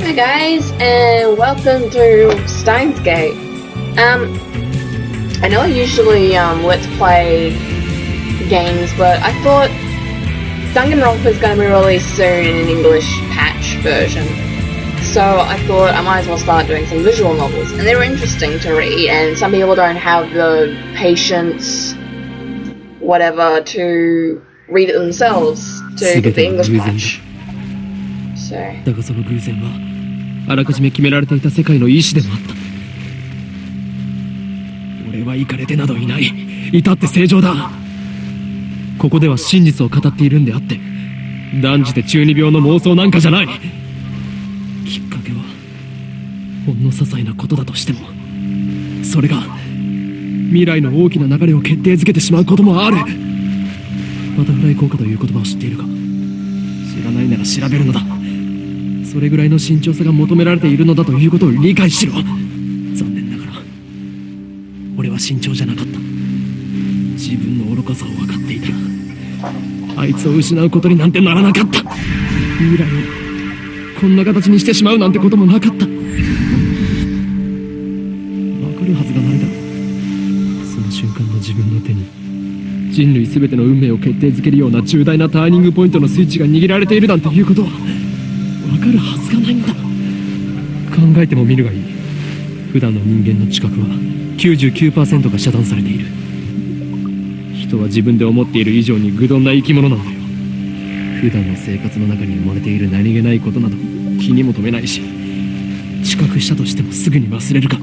Hi guys, and welcome to Steins. I know I usually let's play games, but I thought Danganronpa is going to be released soon in an English patch version. So I thought I might as well start doing some visual novels, and they're interesting to read, and some people don't have the patience, whatever, to read it themselves to get the English patch. So. だがその偶然はあらかじめ決められていた世界の意志でもあった。俺はイカれてなどいない。至って正常だ。ここでは真実を語っているんであって、断じて中二病の妄想なんかじゃない。きっかけはほんの些細なことだとしても、それが未来の大きな流れを決定づけてしまうこともある。バタフライ効果という言葉を知っているか？知らないなら調べるのだ。それぐらいの慎重さが求められているのだということを理解しろ。残念ながら俺は慎重じゃなかった。自分の愚かさを分かっていたらあいつを失うことになんてならなかった。未来をこんな形にしてしまうなんてこともなかった。分かるはずがないだろう。その瞬間の自分の手に人類全ての運命を決定づけるような重大なターニングポイントのスイッチが握られているなんていうことは分かるはずがないんだ。考えてもみるがいい。普段の人間の知覚は 99% が遮断されている。人は自分で思っている以上に愚鈍な生き物なんだよ。普段の生活の中に埋もれている何気ないことなど気にも留めないし、知覚したとしてもすぐに忘れるか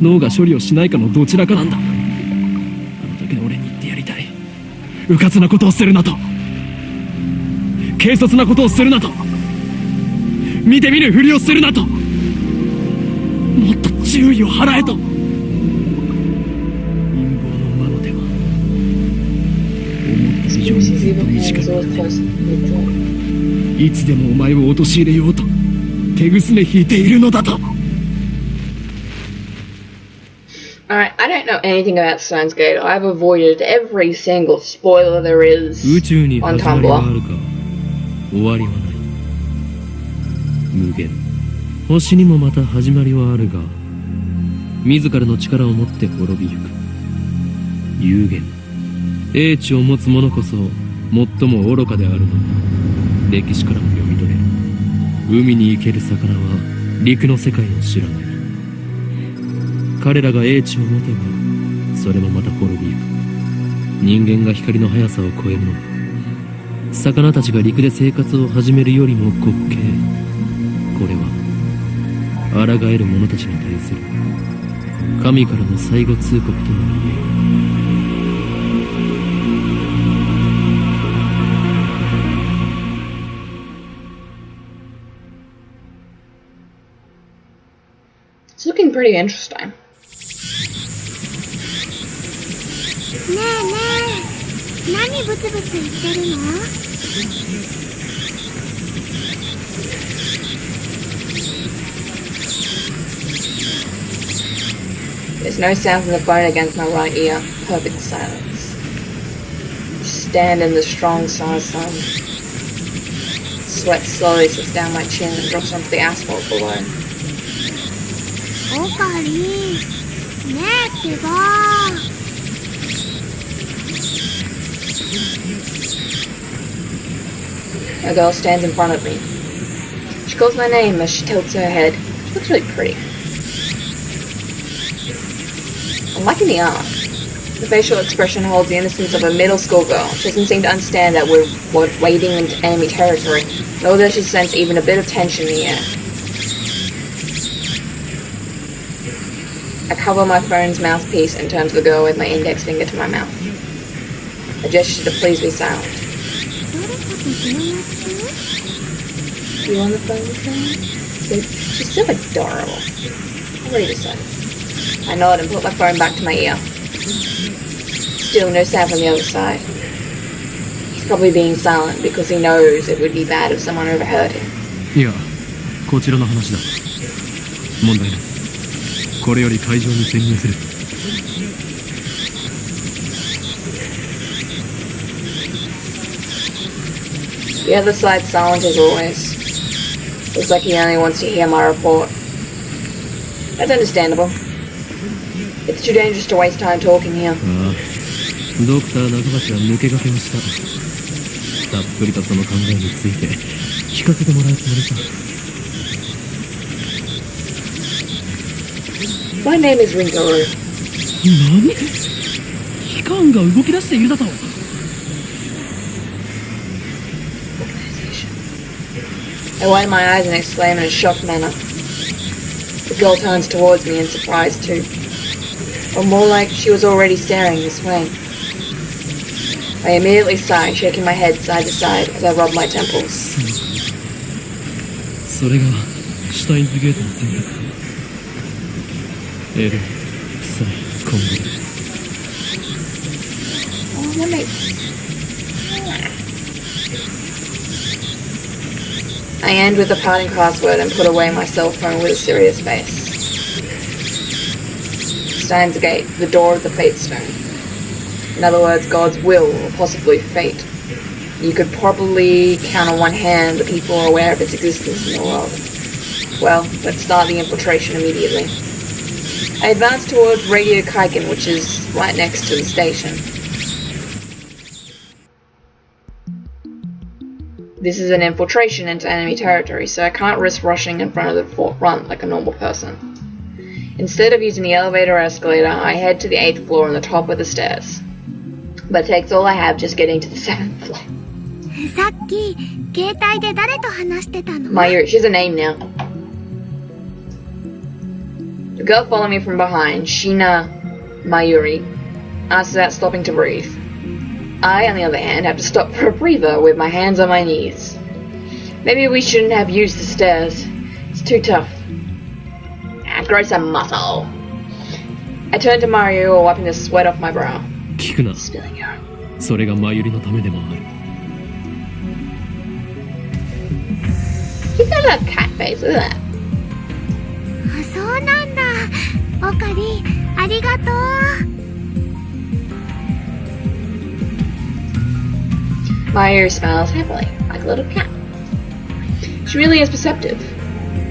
脳が処理をしないかのどちらかなんだ。あの時の俺に言ってやりたい。迂闊なことをするなと、軽率なことをするなと、見て見ぬふりをするなと、もっと注意を払えと。陰謀の魔の手は思った以上にずっと短くなっていつでもお前を陥れようと手ぐすね引いているのだと。Alright, I don't know anything about Steins Gate. I've avoided every single spoiler there is on Tumblr. 終わりはない。無限星にもまた始まりはあるが、自らの力を持って滅びゆく。有限英知を持つ者こそ最も愚かであるの。歴史からも読み取れる。海に生ける魚は陸の世界を知らない。彼らが英知を持てばそれもまた滅びゆく。人間が光の速さを超えるのは魚たちが陸で生活を始めるよりも滑稽。これは抗える者たちに対する神からの最後通告とも言える。It's looking pretty interesting. ねえねえ、何ブツブツ言ってるの？There's no sound from the phone against my right ear. Perfect silence. Stand in the strong summer sun. Sweat slowly sits down my chin and drops onto the asphalt below. オカリねえってば。A girl stands in front of me. She calls my name as she tilts her head. She looks really pretty. I'm liking the art. The facial expression holds the innocence of a middle school girl. She doesn't seem to understand that we're wading into enemy territory, nor does she sense even a bit of tension in the air. I cover my phone's mouthpiece and turn to the girl with my index finger to my mouth. I gesture to please be silent. You on the phone with her? She's so adorable. I've already decided. I nod and put my phone back to my ear. Still no sound from the other side. He's probably being silent because he knows it would be bad if someone overheard him. いや、こちらの話だ。問題ない。これより会場に潜入する。The other side's silent as always. Looks like he only wants to hear my report. That's understandable. It's too dangerous to waste time talking here. ああ、ドクター中橋は抜け駆けをした。たっぷりとその考えについて聞かせてもらうつもりさ。My name is Ringo. 何？機関が動き出しているだと。I widen my eyes and exclaim in a shocked manner. The girl turns towards me in surprise too. Or more like she was already staring this way. I immediately sigh, shaking my head side to side as I rub my temples. それがシュタインズゲートの戦略。エル、臭い、コンビ。Oh, that makes... I end with a parting password and put away my cell phone with a serious face. Steins Gate, the door of the Fate Stone. In other words, God's will, or possibly fate. You could probably count on one hand the people are aware of its existence in the world. Well, let's start the infiltration immediately. I advance towards Radio Kaikan, which is right next to the station. This is an infiltration into enemy territory, so I can't risk rushing in front of the front like a normal person. Instead of using the elevator or escalator, I head to the 8th floor on the top of the stairs. But it takes all I have just getting to the 7th floor. さっき携帯で誰と話してたの？ Mayuri, she has a name now. The girl following me from behind, Shina Mayuri, asks without stopping to breathe. I, on the other hand, have to stop for a breather with my hands on my knees. Maybe we shouldn't have used the stairs. It's too tough. Grow some muscle. I turn to Mario, wiping the sweat off my brow. 聞くな。 Spilling out. それがマユリのためでもある。He's got a cat face, look at that. あ、そうなんだ。オカリ、ありがとう。Mayuri smiles happily, like a little cat. She really is perceptive.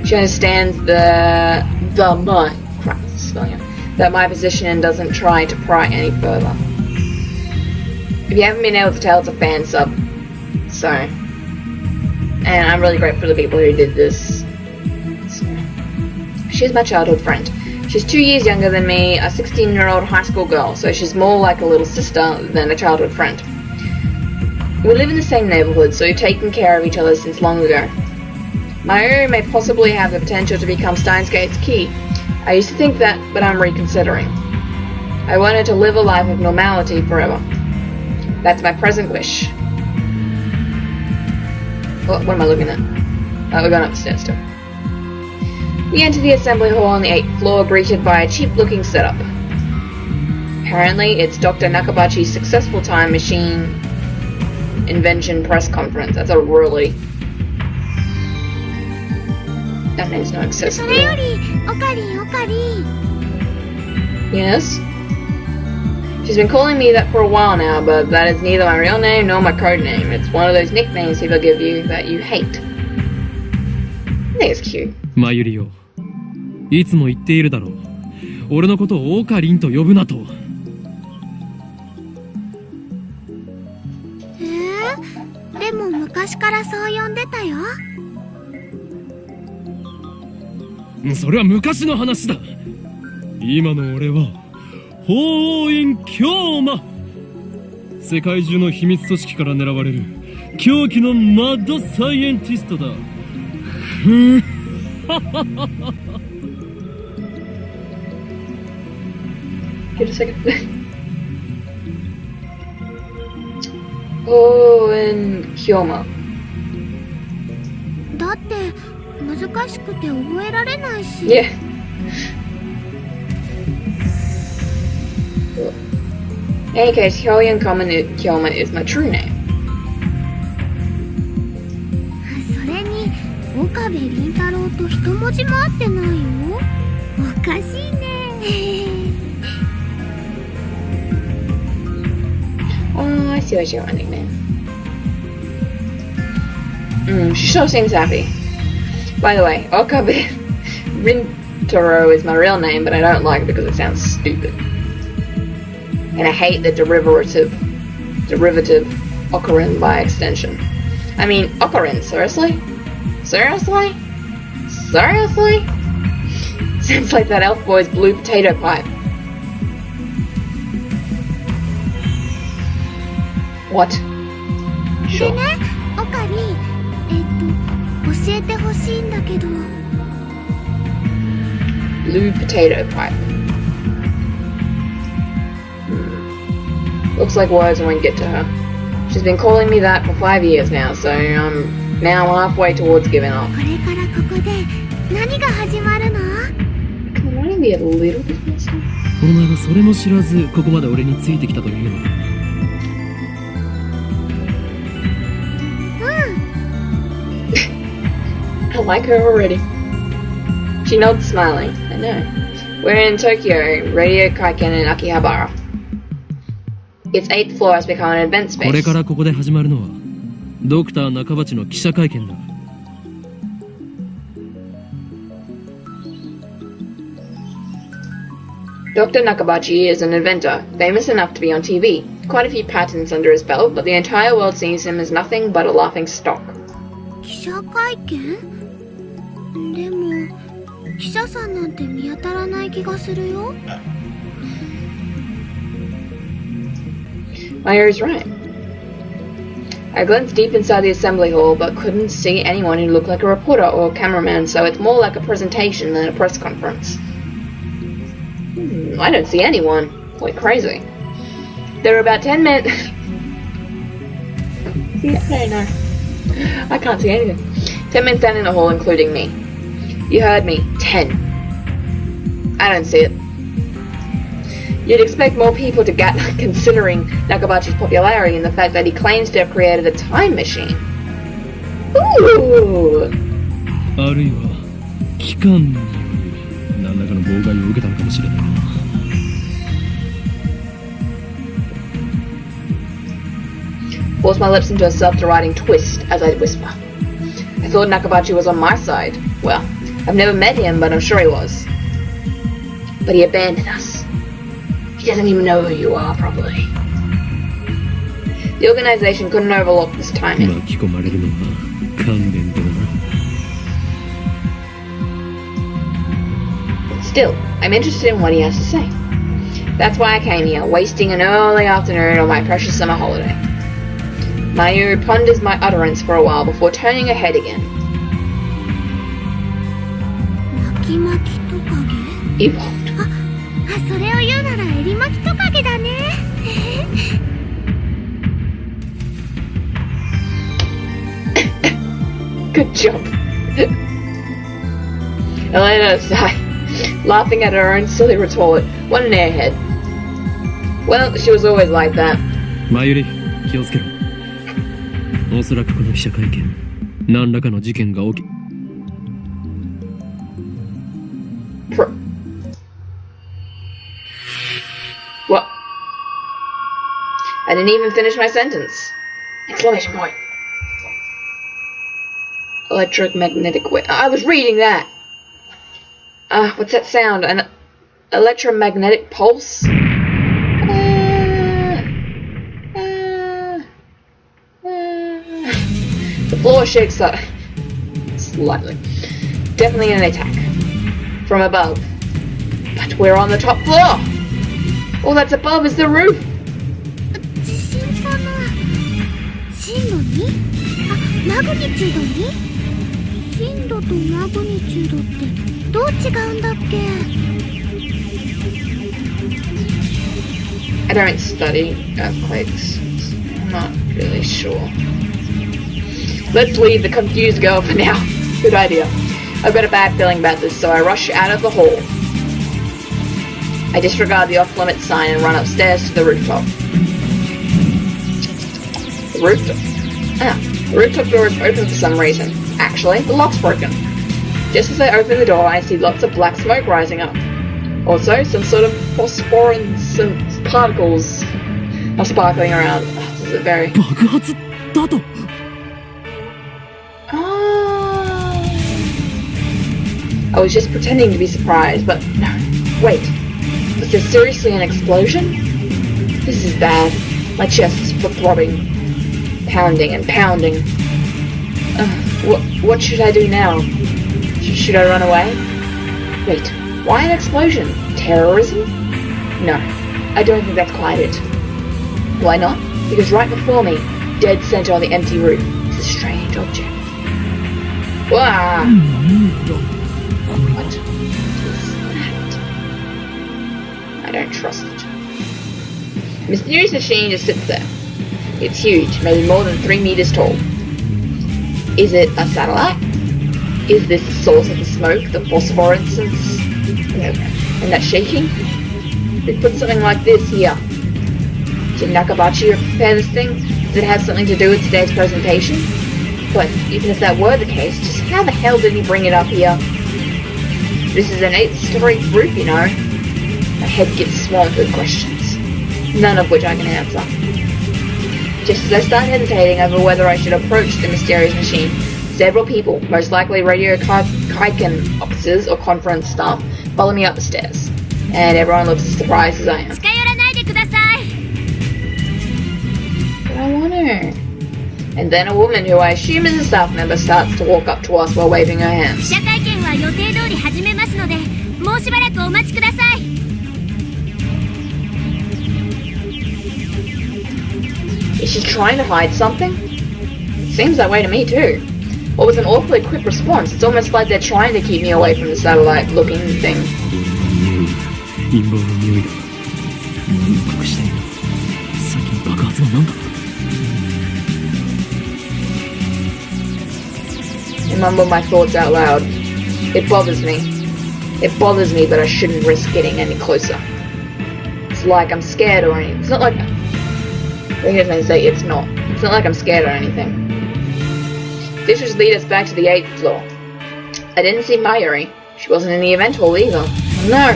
She understands that my position and doesn't try to pry any further. If you haven't been able to tell, it's a fan sub. So, and I'm really grateful to the people who did this. So, she's my childhood friend. She's 2 years younger than me, a 16-year-old high school girl, so she's more like a little sister than a childhood friend. We live in the same neighborhood, so we've taken care of each other since long ago. Mayuri may possibly have the potential to become Steins Gate's key. I used to think that, but I'm reconsidering. I wanted to live a life of normality forever. That's my present wish. What am I looking at? Oh, we're going upstairs still. We enter the assembly hall on the 8th floor, greeted by a cheap-looking setup. Apparently, it's Dr. Nakabachi's successful time machine invention press conference. That's a really... That name's not そ accessible. れより、オカリン、オカリン。 Yes? She's been calling me that for a while now, but that is neither my real name nor my code name. It's one of those nicknames people give you that you hate. I think it's cute. マユリよ、いつも言っているだろう。俺のことをオカリンと呼ぶなと。でも昔からそう呼んでたよ。それは昔の話だ。今の俺は法王院京馬、世界中の秘密組織から狙われる狂気のマッドサイエンティストだ。Give it a second. Oh, and Kyoma. だって難しくて覚えられないし。Yeah. In any case, Hyoyan Kyoma is my true name. それに岡部倫太郎と一文字も合ってないよ。おかしいね。Oh, I see what you're running, man. She sure seems happy. By the way, Okabe Rintaro is my real name, but I don't like it because it sounds stupid. And I hate the derivative Okarin by extension. I mean, Okarin, seriously? Seriously? Seriously? Sounds like that elf boy's blue potato pipe. What? で Sure. ね、オカリン、教えてほしいんだけど。 Blue potato pipe. Looks like words won't get to her. She's been calling me that for 5 years now, so I'm now halfway towards giving up. これからここで何が始まるの？ Can I be a little bit faster? お前はそれも知らずここまで俺についてきたというのか。I like her already. She nods, smiling. I know. We're in Tokyo, Radio Kaikan in Akihabara. Its 8th floor has become an event これ space. からここで始まるのはドクター中鉢の記者会見だ。 Dr. Nakabachi is an inventor, famous enough to be on TV. Quite a few patents under his belt, but the entire world sees him as nothing but a laughing stock. 記者会見？でも記者さんなんて見当たらない気がするよ。 Mayuri's right. I glanced deep inside the assembly hall, but couldn't see anyone who looked like a reporter or a cameraman, so it's more like a presentation than a press conference. I don't see anyone. Like crazy. There are about 10 men. No. I can't see anything. 10 men standing in the hall, including me. You heard me. 10. I don't see it. You'd expect more people to get, considering Nakabachi's popularity and the fact that he claims to have created a time machine. Ooh! あるいは機関による何らかの妨害を受けたのかもしれないな。 Forced my lips into a self-deriding twist as I whisper. I thought Nakabachi was on my side. Well, I've never met him, but I'm sure he was. But he abandoned us. He doesn't even know who you are, probably. The organization couldn't overlook this timing. 巻き込まれるのは勘弁だな。 Still, I'm interested in what he has to say. That's why I came here, wasting an early afternoon on my precious summer holiday. Mayuri ponders my utterance for a while before turning her head again. 巻き巻きトカゲ？ Evolved. それを言うならエリマキトカゲだね。Good job. Elena sighed, laughing at her own silly retort. What an airhead. Well, she was always like that. マユリ、気をつけろ。おそらくこの記者会見、何らかの事件が起き。What? I didn't even finish my sentence. Exclamation point. Electromagnetic wave. I was reading that. What's that sound? An electromagnetic pulse? The floor shakes up slightly. Definitely an attack. From above. But we're on the top floor! All that's above is the roof! 地震かな？震度 2？ マグニチュード 2？ 震度とマグニチュードってどう違うんだっけ？ I don't study earthquakes. I'm not really sure. Let's leave the confused girl for now. Good idea. I've got a bad feeling about this, so I rush out of the hall. I disregard the off-limits sign and run upstairs to the rooftop. The rooftop door is open for some reason. Actually, the lock's broken. Just as I open the door, I see lots of black smoke rising up. Also, some sort of phosphorescent particles are sparkling around. This is a very... 爆発だと。I was just pretending to be surprised, but no. Wait. Was there seriously an explosion? This is bad. My chest is throbbing. Pounding and pounding. What should I do now? Should I run away? Wait, why an explosion? Terrorism? No, I don't think that's quite it. Why not? Because right before me, dead center on the empty roof, is a strange object. Wow! What is that? I don't trust it. The mysterious machine just sits there. It's huge, maybe more than 3 meters tall. Is it a satellite? Is this the source of the smoke, the phosphorescence, and that shaking? We put something like this here. Did Nakabachi prepare this thing? Does it have something to do with today's presentation? But even if that were the case, just how the hell did he bring it up here? This is an 8-story roof, you know. My head gets swamped with questions, none of which I can answer. Just as I start hesitating over whether I should approach the mysterious machine, several people, most likely radio Kaikan officers or conference staff, follow me up the stairs. And everyone looks as surprised as I am. But I want to. And then a woman who I assume is a staff member starts to walk up to us while waving her hands. Is she trying to hide something? It seems that way to me too. What was an awfully quick response? It's almost like they're trying to keep me away from the satellite-looking thing. I mumble my thoughts out loud. It bothers me. It bothers me, but I shouldn't risk getting any closer. It's like I'm scared or anything. It's not like... I think I was going to say it's not. It's not like I'm scared or anything. This should lead us back to the 8th floor. I didn't see Mayuri. She wasn't in the event hall either. Oh no!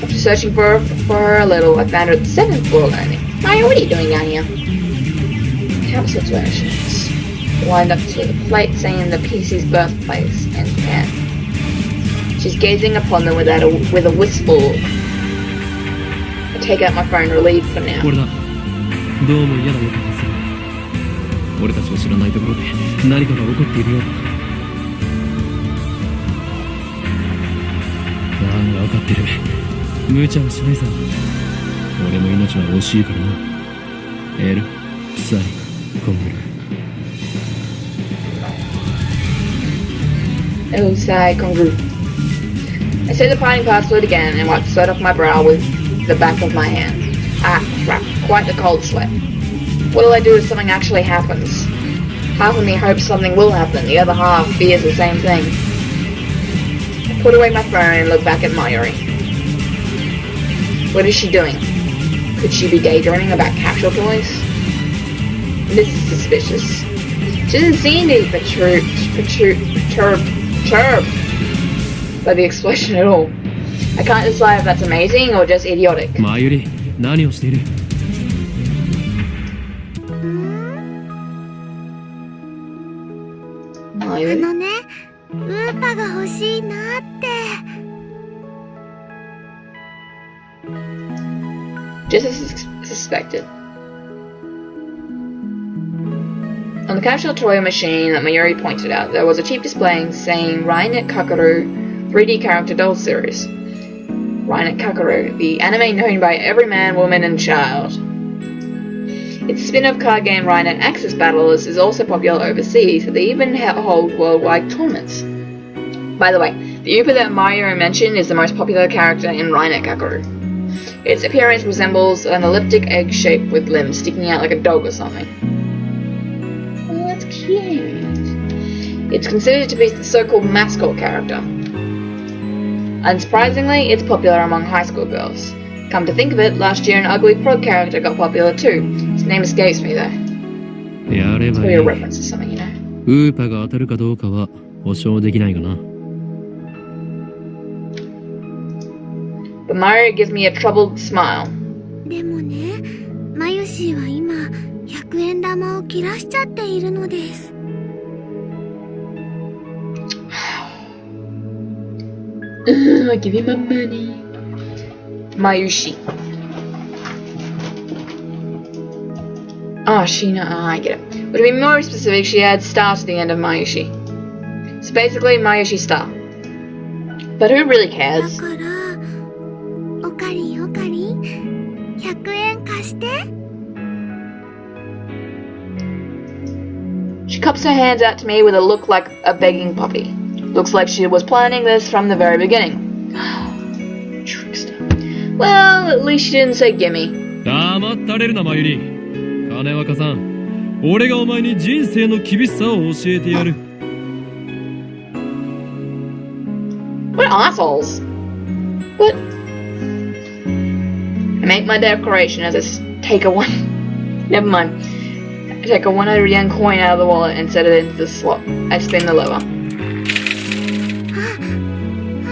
After searching for her a little, I found her at the 7th floor landing. Mayuri, what are you doing down here? Capsule situations. Lined up to the plate saying the PC's birthplace in Japan. She's gazing upon them with a wistful look. I take out my phone, relieved for now. どうも嫌な予感がする。俺たちの知らないところで何かが起こっているようだ。ああ、分かってる。無茶はしないさ。俺の命は惜しいからな。エル、サイ、コングル。Oh, Sai, Kongru. I say the parting password again and wipe the sweat off my brow with the back of my hand. Ah, crap, quite the cold sweat. What'll I do if something actually happens? Half of me hopes something will happen, the other half fears the same thing. I put away my phone and look back at Mayuri. What is she doing? Could she be daydreaming about capsule toys? This is suspicious. She doesn't seem to be perturbed by the explosion at all. I can't decide if that's amazing or just idiotic. Mayuri, 何をしている? ウーパが欲しいなって。 Just as suspected. On the capsule toy machine that Mayuri pointed out, there was a cheap display saying Rainet Kakaru 3D character doll series. Rainet Kakaru, the anime known by every man, woman and child. Its spin-off card game Rainet Axis Battlers is also popular overseas, so they even hold worldwide tournaments. By the way, the Upa that Mayuri mentioned is the most popular character in Rainet Kakaru. Its appearance resembles an elliptic egg shape with limbs sticking out like a dog or something. Oh, that's cute. It's considered to be the so-called mascot character. Unsurprisingly, it's popular among high school girls. Come to think of it, last year an ugly frog character got popular too. His name escapes me though. It's probably a reference to something, you know. ウーパが当たるかどうかは保証できないがな。 But Mayuri gives me a troubled smile. でもね、マユシーは今100円玉を切らしちゃっているのです。I give you my money. Mayushi. Oh, Sheena. Oh, I get it. But to be more specific, she adds star to the end of Mayushi. So basically, Mayushi star. But who really だ cares? から、おかりんおかりん、100円貸して。 She cups her hands out to me with a look like a begging puppy. Looks like she was planning this from the very beginning. Trickster. Well, at least she didn't say gimme. 黙ったれるな、マユリ。金若さん、俺がお前に人生の厳しさを教えてやる。What assholes? What? I make my declaration as I take a one. Never mind. I take a 100 yen coin out of the wallet and set it into the slot. I spin the lever. あ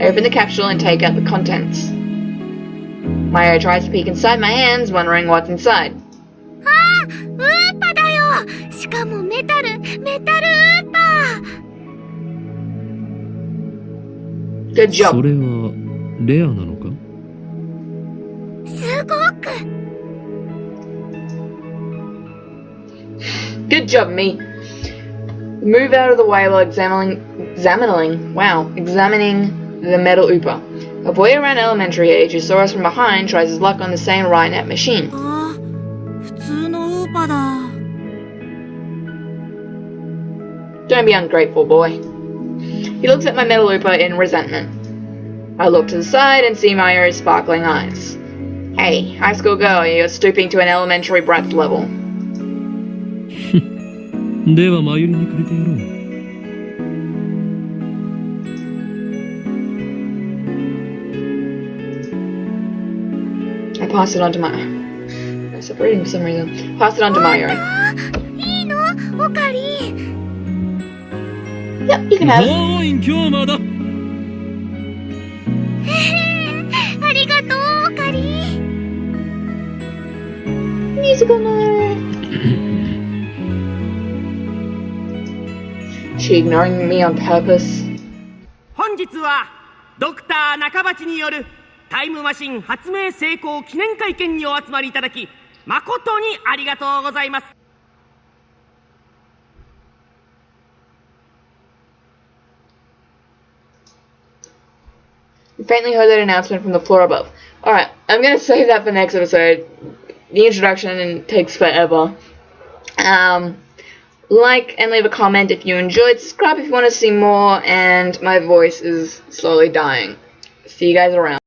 あ、 I open the capsule and take out the contents. Mayuri tries to peek inside my hands, wondering what's inside. ああ、ウーパだよ。しかもメタルウーパ。 Good job. それはレアなのか？すごく。 Good job, me. Move out of the way while examining the metal Oopa. A boy around elementary age who saw us from behind tries his luck on the same Rhinet machine. ああ、普通のウーパだ。 Don't be ungrateful, boy. He looks at my metal Oopa in resentment. I look to the side and see Mayuri's sparkling eyes. Hey, high school girl, you're stooping to an elementary brat's level. ではマユリにくれてやろう。I pass it on to my... I'm separating for some reason. Pass it on to Mayuri. いいのおかりん。 Yep, you can have it. もう隠居まだ。ありがとうおかりん。 Musical note. She ignoring me on purpose. 本日はドクター中鉢によるタイムマシン発明成功記念会見にお集まりいただき誠にありがとうございます。 You faintly heard that announcement from the floor above. Alright, I'm gonna save that for next episode. The introduction takes forever. Like and leave a comment if you enjoyed. Subscribe if you want to see more. And my voice is slowly dying. See you guys around.